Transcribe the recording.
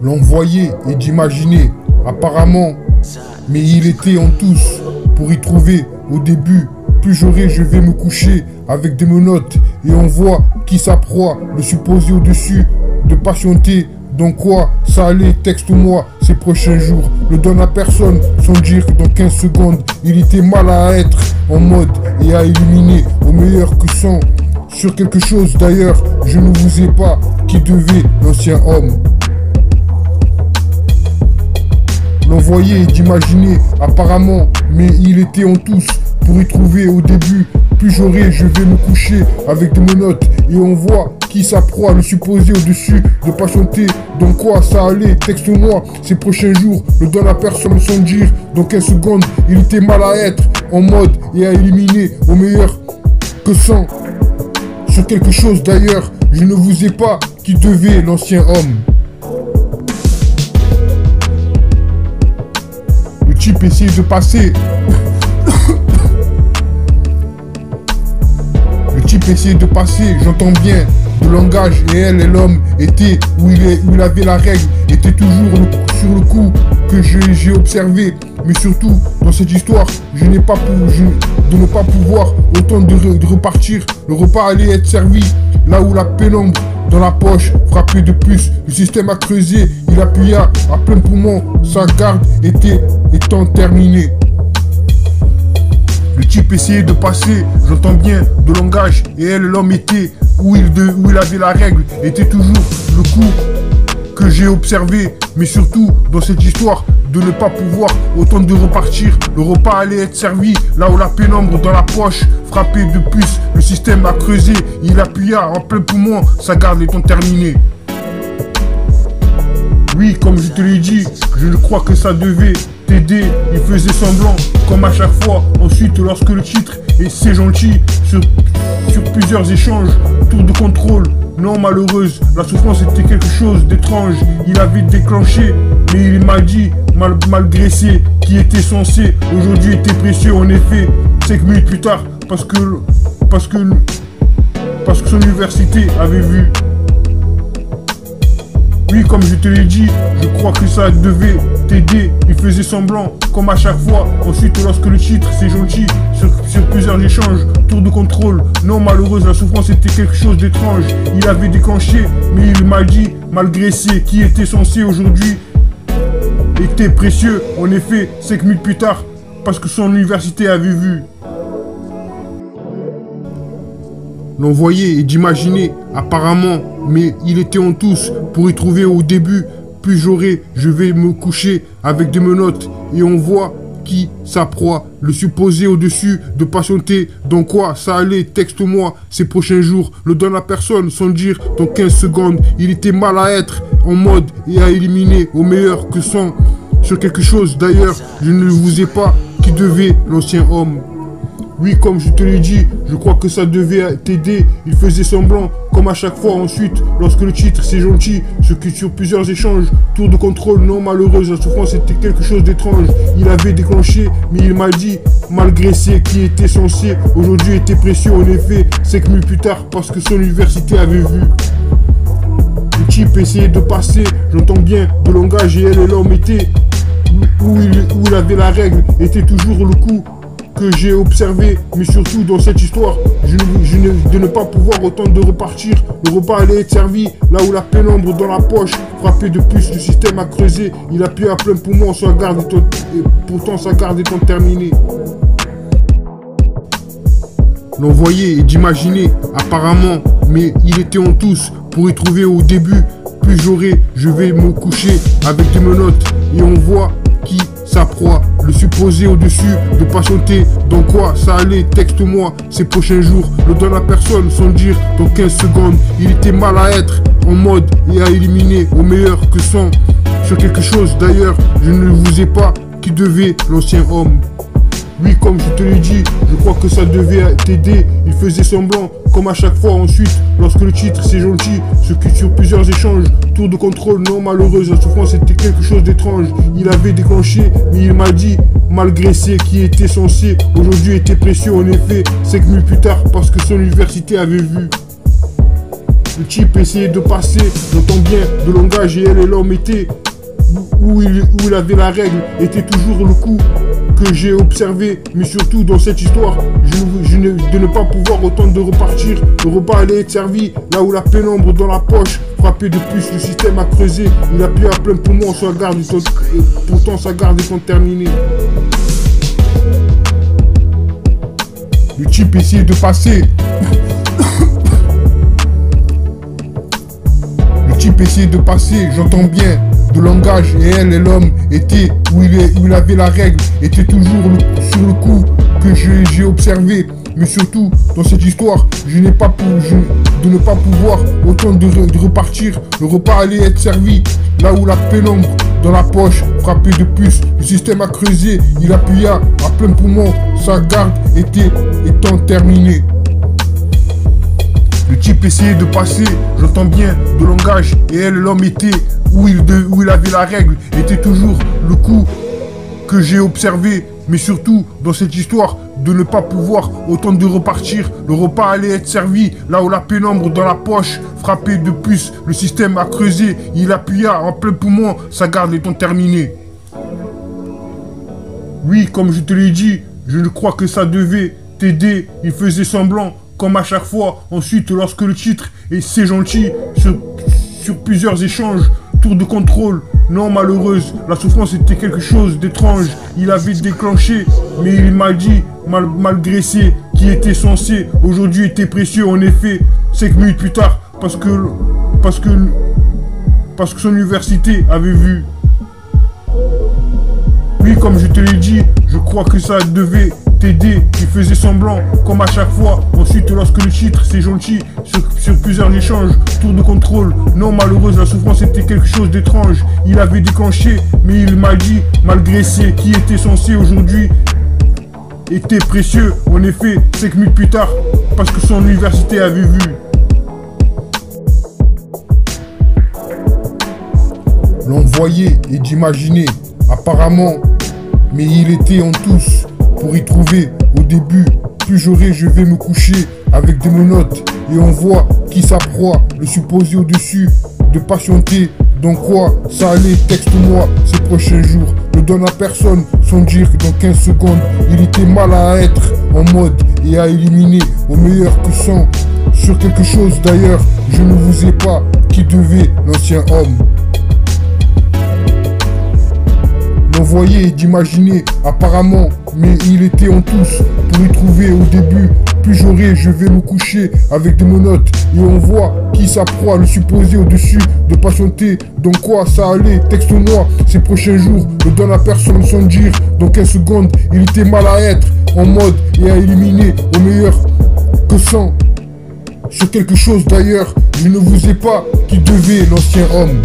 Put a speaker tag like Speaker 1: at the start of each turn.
Speaker 1: l'envoyer et d'imaginer, apparemment, mais il était en tous pour y trouver au début. Plus j'aurai, je vais me coucher avec des menottes et on voit qui sa proie, le supposé au-dessus, de patienter. Dans quoi ça allait, texte-moi ces prochains jours. Le donne à personne sans dire dans 15 secondes. Il était mal à être en mode et à éliminer au meilleur que sans. Sur quelque chose d'ailleurs, je ne vous ai pas qui devait l'ancien homme. L'envoyer et d'imaginer apparemment, mais il était en tous pour y trouver au début. Plus j'aurai, je vais me coucher avec des menottes et on voit qui sa proie, le supposé au-dessus, de patienter. Dans quoi ça allait, texte-moi ces prochains jours. Le donne à personne sans dire dans 15 secondes. Il était mal à être en mode et à éliminer au meilleur que sans. Sur quelque chose d'ailleurs, je ne vous ai pas qui devait l'ancien homme. Le type essayait de passer. Le type essayait de passer, j'entends bien, de langage, et elle et l'homme était où il avait la règle, était toujours sur le coup que j'ai observé. Mais surtout, dans cette histoire, de ne pas pouvoir autant de repartir. Le repas allait être servi, là où la pénombre dans la poche, frappé de plus. Le système a creusé, il appuya à plein poumon, sa garde étant terminée. Le type essayait de passer, j'entends bien, de langage, et elle, l'homme était où il avait la règle, était toujours le coup que j'ai observé. Mais surtout, dans cette histoire, de ne pas pouvoir autant de repartir. Le repas allait être servi, là où la pénombre dans la poche, frappé de puce. Le système a creusé, il appuya en plein poumon, sa garde étant terminée. Oui, comme je te l'ai dit, je crois que ça devait t'aider. Il faisait semblant, comme à chaque fois. Ensuite, lorsque le titre et c'est gentil, sur plusieurs échanges, tour de contrôle, non malheureuse, la souffrance était quelque chose d'étrange. Il avait déclenché, mais il m'a dit, malgré ce qui était censé, aujourd'hui était précieux en effet. 5 minutes plus tard, parce que son université avait vu. Oui, comme je te l'ai dit, je crois que ça devait t'aider. Il faisait semblant, comme à chaque fois. Ensuite, lorsque le titre, c'est gentil, sur plusieurs échanges, tour de contrôle, non malheureuse, la souffrance était quelque chose d'étrange. Il avait déclenché, mais il m'a dit, malgré ce qui était censé aujourd'hui, était précieux. En effet, 5 minutes plus tard, parce que son université avait vu. L'envoyer et d'imaginer, apparemment, mais il était en tous pour y trouver au début. Plus j'aurai, je vais me coucher avec des menottes et on voit qui sa proie, le supposé au-dessus, de patienter. Dans quoi ça allait, texte-moi ces prochains jours. Le donne à personne sans dire dans 15 secondes. Il était mal à être en mode et à éliminer au meilleur que sans. Sur quelque chose d'ailleurs, je ne vous ai pas qui devait l'ancien homme. Oui, comme je te l'ai dit, je crois que ça devait t'aider. Il faisait semblant, comme à chaque fois. Ensuite, lorsque le titre c'est gentil, sur plusieurs échanges, tour de contrôle, non malheureuse, la souffrance était quelque chose d'étrange. Il avait déclenché, mais il m'a dit, malgré ce qui était censé, aujourd'hui était précieux en effet. 5 minutes plus tard, parce que son université avait vu. Le type essayait de passer, j'entends bien, de langage, et elle et l'homme était où il avait la règle, était toujours le coup que j'ai observé, mais surtout dans cette histoire, de ne pas pouvoir autant de repartir. Le repas allait être servi, là où la pénombre dans la poche, frappé de plus, le système a creusé, il appuyait à plein poumon, pourtant sa garde étant terminée. L'envoyer et d'imaginer, apparemment, mais il était en tous pour y trouver au début. Plus j'aurai, je vais me coucher avec des menottes et on voit qui sa proie, le supposé au-dessus, de patienter. Dans quoi ça allait, texte-moi ces prochains jours. Le donne à personne sans dire dans 15 secondes. Il était mal à être en mode et à éliminer au meilleur que sans. Sur quelque chose d'ailleurs, je ne vous ai pas qui devait l'ancien homme. Oui, comme je te l'ai dit, je crois que ça devait t'aider. Il faisait semblant, comme à chaque fois. Ensuite, lorsque le titre c'est gentil, sur plusieurs échanges, tour de contrôle, non malheureuse, la souffrance était quelque chose d'étrange. Il avait déclenché, mais il m'a dit, malgré ce qui était censé, aujourd'hui était précieux en effet. 5 minutes plus tard, parce que son université avait vu. Le type essayait de passer, j'entends bien, de langage et elle et l'homme était où il avait la règle, était toujours le coup que j'ai observé, mais surtout dans cette histoire, de ne pas pouvoir autant de repartir, le repas allait être servi, là où la pénombre dans la poche, frappé de plus, le système a creusé, il appuyait à plein poumon, sa garde, pourtant sa garde étant terminée. Le type essayait de passer. Le type essayait de passer, j'entends bien, de langage, et elle et l'homme étaient où il avait la règle, était toujours sur le coup que j'ai observé. Mais surtout, dans cette histoire, de ne pas pouvoir autant de repartir, le repas allait être servi, là où la pénombre dans la poche, frappé de puce, le système a creusé, il appuya à plein poumon, sa garde étant terminée. Le type essayait de passer, j'entends bien, de langage, et elle, l'homme était où il avait la règle, était toujours le coup que j'ai observé. Mais surtout, dans cette histoire, de ne pas pouvoir autant de repartir, le repas allait être servi, là où la pénombre dans la poche, frappé de puce, le système a creusé, il appuya en plein poumon, sa garde étant terminée. Oui, comme je te l'ai dit, je ne crois que ça devait t'aider, il faisait semblant, comme à chaque fois. Ensuite, lorsque le titre est c'est gentil, sur plusieurs échanges, tour de contrôle, non malheureuse, la souffrance était quelque chose d'étrange, il avait déclenché, mais il m'a dit, malgré ce qui était censé, aujourd'hui était précieux, en effet, 5 minutes plus tard, parce que son université avait vu. Oui, comme je te l'ai dit, je crois que ça devait t'aider, il faisait semblant, comme à chaque fois. Ensuite, lorsque le titre, c'est gentil, sur plusieurs échanges, tour de contrôle, non malheureuse, la souffrance était quelque chose d'étrange. Il avait déclenché, mais il m'a dit, malgré ce qui était censé aujourd'hui, était précieux. En effet, 5 minutes plus tard, parce que son université avait vu. L'envoyer et d'imaginer, apparemment, mais il était en tous. Pour y trouver, au début, plus j'aurai, je vais me coucher avec des menottes. Et on voit qui s'accroît, le supposé au-dessus, de patienter. Dans quoi ça allait, texte-moi ces prochains jours. Ne donne à personne sans dire que dans 15 secondes, il était mal à être en mode et à éliminer au meilleur que sans. Sur quelque chose d'ailleurs, je ne vous ai pas qui devait l'ancien homme. L'envoyer et d'imaginer, apparemment, mais il était en tous. Pour y trouver au début, plus j'aurai, je vais me coucher avec des menottes. Et on voit qui s'accroît, le supposé au-dessus, de patienter. Dans quoi ça allait, texte-moi ces prochains jours. Ne donne à personne sans dire, dans 15 secondes, il était mal à être en mode et à éliminer au meilleur que sans. Sur quelque chose d'ailleurs, je ne vous ai pas qui devait l'ancien homme.